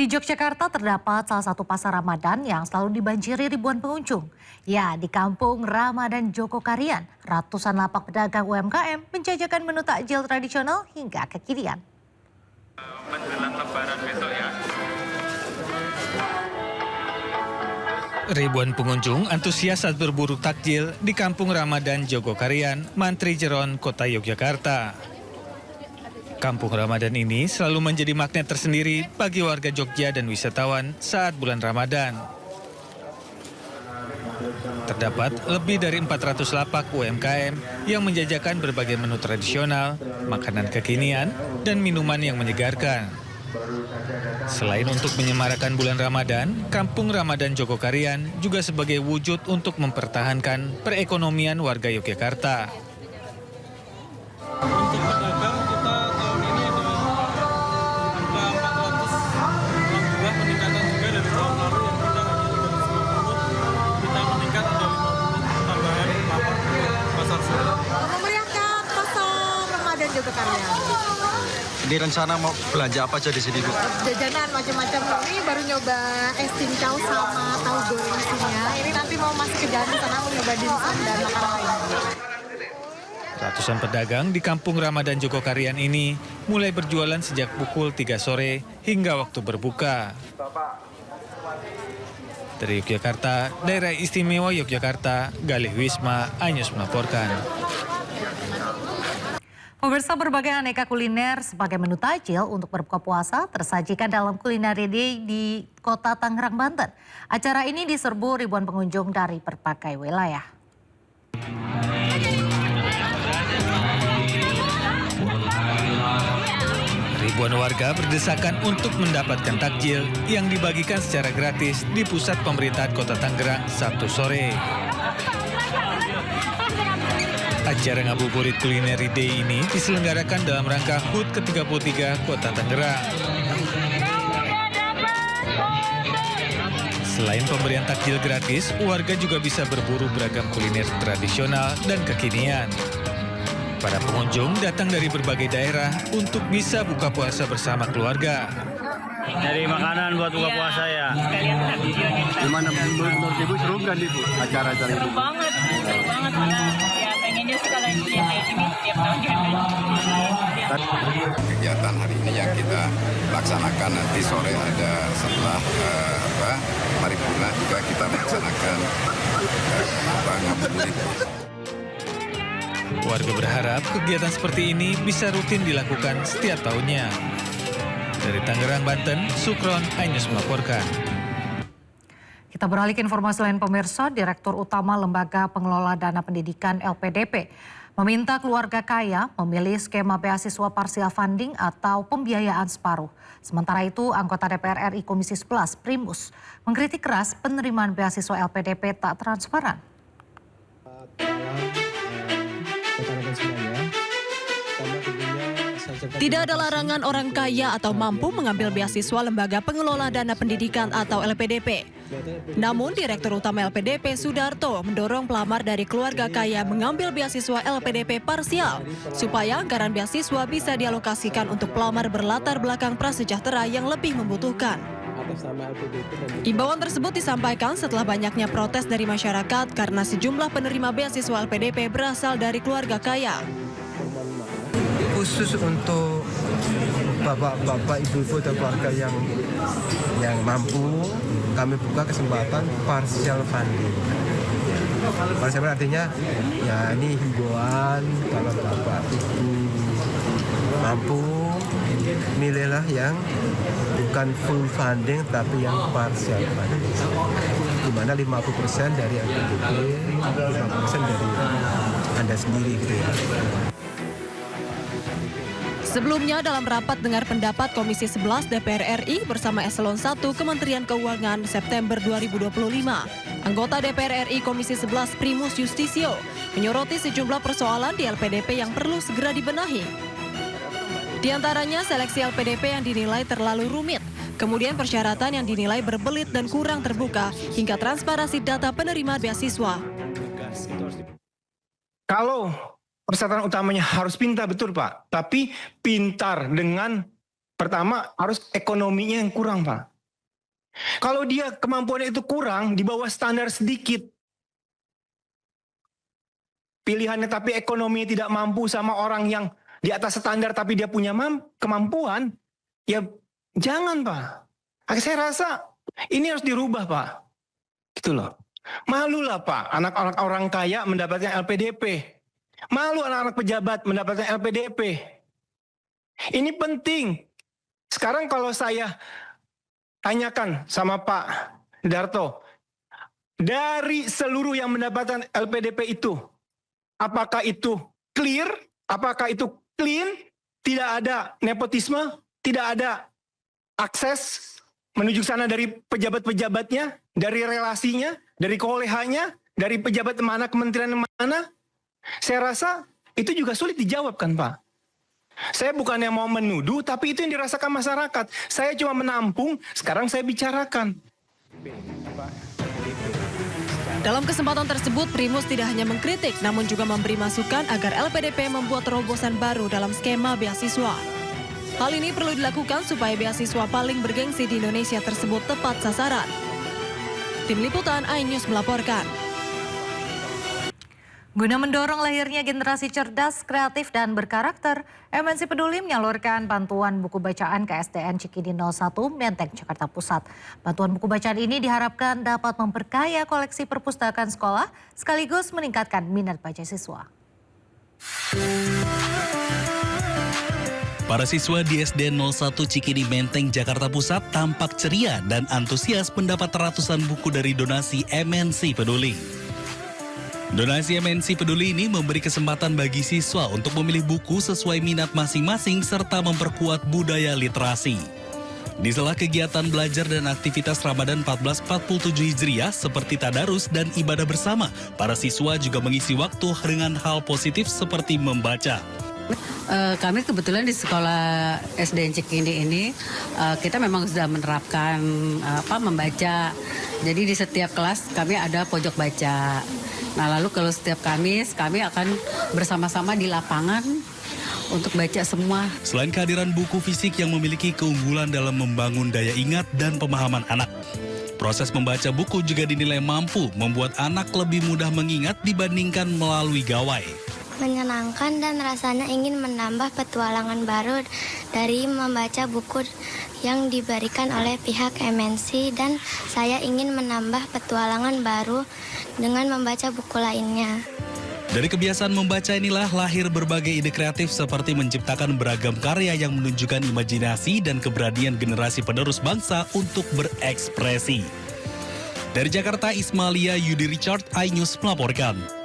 Di Yogyakarta terdapat salah satu pasar Ramadan yang selalu dibanjiri ribuan pengunjung. Ya, di Kampung Ramadan Jogokarian, ratusan lapak pedagang UMKM menjajakan menu takjil tradisional hingga kekinian. Menjelang Lebaran besok ya. Ribuan pengunjung antusias saat berburu takjil di Kampung Ramadan Jogokarian, Mantri Jeron, Kota Yogyakarta. Kampung Ramadan ini selalu menjadi magnet tersendiri bagi warga Jogja dan wisatawan saat bulan Ramadan. Terdapat lebih dari 400 lapak UMKM yang menjajakan berbagai menu tradisional, makanan kekinian, dan minuman yang menyegarkan. Selain untuk menyemarakan bulan Ramadan, Kampung Ramadan Jogokarian juga sebagai wujud untuk mempertahankan perekonomian warga Yogyakarta. Untuk pedagang kita tahun ini ada angka 400, alhamdulillah peningkatan juga dari tahun lalu yang kita hanya 350, kita meningkat ada 50 tambahan lapak pasar sore. Memeriahkan pasar Ramadan Jogokarian. Ini rencana mau belanja apa aja di sini, Bu? Jajanan macam-macam. Ini baru nyoba es cincau sama tahu goreng isinya. Ini nanti mau masuk ke jalan sana mau nyoba dimsum dan makanan lain. Ratusan pedagang di Kampung Ramadan Jogokarian ini mulai berjualan sejak pukul 3 sore hingga waktu berbuka. Dari Yogyakarta, Daerah Istimewa Yogyakarta, Galih Wisma, Anyus melaporkan. Pemirsa, berbagai aneka kuliner sebagai menu takjil untuk berbuka puasa tersajikan dalam Culinary Day di Kota Tangerang, Banten. Acara ini diserbu ribuan pengunjung dari berbagai wilayah. Ribuan warga berdesakan untuk mendapatkan takjil yang dibagikan secara gratis di pusat pemerintahan Kota Tangerang Sabtu sore. Acara ngabuburit Culinary Day ini diselenggarakan dalam rangka HUT ke-33 Kota Tangerang. Selain pemberian takjil gratis, warga juga bisa berburu beragam kuliner tradisional dan kekinian. Para pengunjung datang dari berbagai daerah untuk bisa buka puasa bersama keluarga. Dari makanan buat buka puasa ya. Gimana menurut Ibu, seru kan Ibu acara-acara itu? Seru banget malah ya pengennya sekalian kayak gini tiap tahun kan. Kegiatan hari ini yang kita laksanakan nanti sore ada setelah paripurna juga kita melaksanakan ngabuburit. Warga berharap kegiatan seperti ini bisa rutin dilakukan setiap tahunnya. Dari Tangerang, Banten, Sukron, Anyus melaporkan. Kita beralih ke informasi lain, pemirsa. Direktur Utama Lembaga Pengelola Dana Pendidikan LPDP meminta keluarga kaya memilih skema beasiswa parsial funding atau pembiayaan separuh. Sementara itu, anggota DPR RI Komisi 11 Primus mengkritik keras penerimaan beasiswa LPDP tak transparan. Tidak ada larangan orang kaya atau mampu mengambil beasiswa Lembaga Pengelola Dana Pendidikan atau LPDP. Namun, Direktur Utama LPDP Sudarto mendorong pelamar dari keluarga kaya mengambil beasiswa LPDP parsial supaya anggaran beasiswa bisa dialokasikan untuk pelamar berlatar belakang prasejahtera yang lebih membutuhkan. Imbauan tersebut disampaikan setelah banyaknya protes dari masyarakat karena sejumlah penerima beasiswa LPDP berasal dari keluarga kaya. Khusus untuk bapak-bapak, ibu-ibu dan keluarga yang mampu, kami buka kesempatan partial funding. Partial artinya ya ini himbauan kalau bapak ibu mampu, milihlah yang bukan full funding tapi yang partial funding. Di mana 50% dari LPDP, 50% dari Anda sendiri gitu ya. Sebelumnya dalam rapat dengar pendapat Komisi 11 DPR RI bersama Eselon 1 Kementerian Keuangan September 2025, anggota DPR RI Komisi 11 Primus Justisio menyoroti sejumlah persoalan di LPDP yang perlu segera dibenahi. Di antaranya seleksi LPDP yang dinilai terlalu rumit, kemudian persyaratan yang dinilai berbelit dan kurang terbuka, hingga transparansi data penerima beasiswa. Kalau persyaratan utamanya harus pintar, betul Pak. Tapi pintar dengan, pertama harus ekonominya yang kurang Pak. Kalau dia kemampuannya itu kurang, di bawah standar sedikit, pilihannya tapi ekonomi tidak mampu sama orang yang di atas standar tapi dia punya kemampuan, ya jangan Pak. Saya rasa ini harus dirubah Pak. Gitu loh. Malulah Pak, anak-anak orang kaya mendapatkan LPDP. Malu anak-anak pejabat mendapatkan LPDP. Ini penting. Sekarang kalau saya tanyakan sama Pak Darto, dari seluruh yang mendapatkan LPDP itu, apakah itu clear? Apakah itu clean? Tidak ada nepotisme? Tidak ada akses menuju sana dari pejabat-pejabatnya, dari relasinya, dari kolehannya, dari pejabat mana, kementerian mana? Saya rasa itu juga sulit dijawab kan Pak? Saya bukannya mau menuduh, tapi itu yang dirasakan masyarakat. Saya cuma menampung, sekarang saya bicarakan. Dalam kesempatan tersebut, Primus tidak hanya mengkritik, namun juga memberi masukan agar LPDP membuat terobosan baru dalam skema beasiswa. Hal ini perlu dilakukan supaya beasiswa paling bergengsi di Indonesia tersebut tepat sasaran. Tim Liputan iNews melaporkan. Guna mendorong lahirnya generasi cerdas, kreatif, dan berkarakter, MNC Peduli menyalurkan bantuan buku bacaan ke SDN Cikini 01, Menteng, Jakarta Pusat. Bantuan buku bacaan ini diharapkan dapat memperkaya koleksi perpustakaan sekolah, sekaligus meningkatkan minat baca siswa. Para siswa di SDN 01 Cikini Menteng, Jakarta Pusat tampak ceria dan antusias mendapat ratusan buku dari donasi MNC Peduli. Donasi MNC Peduli ini memberi kesempatan bagi siswa untuk memilih buku sesuai minat masing-masing serta memperkuat budaya literasi. Di sela kegiatan belajar dan aktivitas Ramadan 1447 Hijriah seperti tadarus dan ibadah bersama, para siswa juga mengisi waktu dengan hal positif seperti membaca. Kami kebetulan di sekolah SDN Cikini ini kita memang sudah menerapkan membaca. Jadi di setiap kelas kami ada pojok baca. Nah lalu kalau setiap Kamis kami akan bersama-sama di lapangan untuk baca semua. Selain kehadiran buku fisik yang memiliki keunggulan dalam membangun daya ingat dan pemahaman anak, proses membaca buku juga dinilai mampu membuat anak lebih mudah mengingat dibandingkan melalui gawai. Menyenangkan dan rasanya ingin menambah petualangan baru dari membaca buku yang diberikan oleh pihak MNC, dan saya ingin menambah petualangan baru dengan membaca buku lainnya. Dari kebiasaan membaca inilah lahir berbagai ide kreatif seperti menciptakan beragam karya yang menunjukkan imajinasi dan keberanian generasi penerus bangsa untuk berekspresi. Dari Jakarta, Ismalia Yudi Richard, iNews melaporkan.